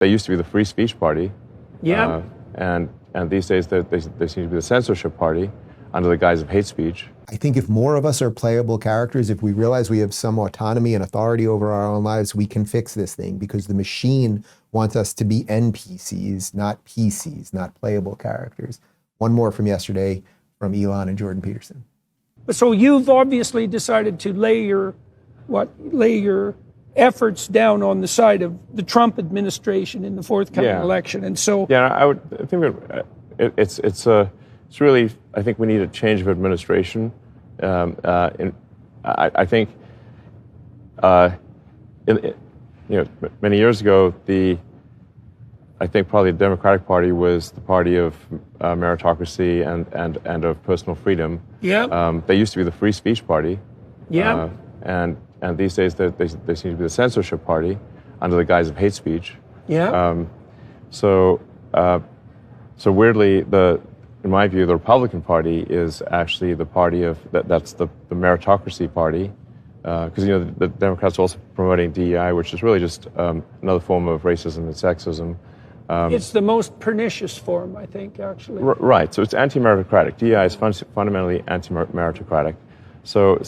They used to be the free speech party. Yeah. And these days they seem to be the censorship party under the guise of hate speech. I think if more of us are playable characters, if we realize we have some autonomy and authority over our own lives, we can fix this thing, because the machine wants us to be NPCs, not PCs, not playable characters. One more from yesterday from Elon and Jordan Peterson. So you've obviously decided to lay your efforts down on the side of the Trump administration in the forthcoming election, and so I think it's really, I think we need a change of administration. I think many years ago, I think probably the Democratic Party was the party of meritocracy and of personal freedom. Yeah. They used to be the free speech party. Yeah. And these days they seem to be the censorship party under the guise of hate speech. Yeah. So weirdly, in my view, the Republican Party is actually the party of that's the meritocracy party, because the Democrats are also promoting DEI, which is really just another form of racism and sexism. It's the most pernicious form, I think, actually. Right. So it's anti-meritocratic. DEI is fundamentally anti-meritocratic. So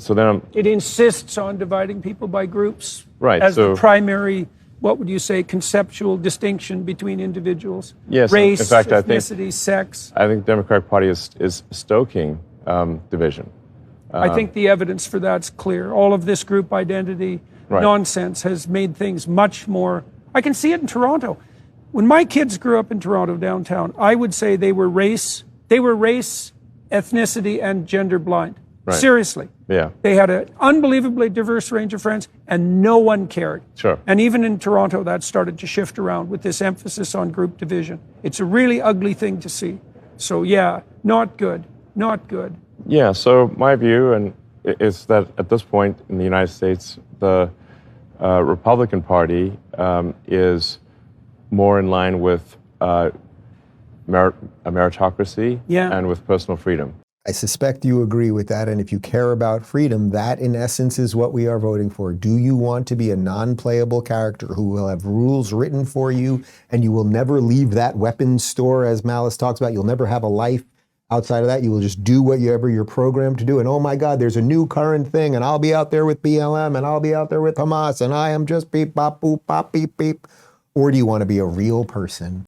then it insists on dividing people by groups, right? As the primary, what would you say, conceptual distinction between individuals? Yes. Race, in fact, ethnicity, sex. I think the Democratic Party is stoking division. I think the evidence for that's clear. All of this group identity nonsense has made things much more. I can see it in Toronto. When my kids grew up in Toronto downtown, I would say they were race, ethnicity, and gender blind. Right. Seriously. Yeah. They had an unbelievably diverse range of friends, and no one cared. Sure. And even in Toronto, that started to shift around with this emphasis on group division. It's a really ugly thing to see. So yeah, not good. Not good. Yeah, so my view is that at this point in the United States, the Republican Party is more in line with a meritocracy and with personal freedom. I suspect you agree with that, and if you care about freedom, that in essence is what we are voting for. Do you want to be a non-playable character who will have rules written for you, and you will never leave that weapons store, as Malice talks about? You'll never have a life outside of that. You will just do whatever you're programmed to do. And oh my God, there's a new current thing, and I'll be out there with BLM, and I'll be out there with Hamas, and I am just beep, bop, boop, bop, beep, beep. Or do you want to be a real person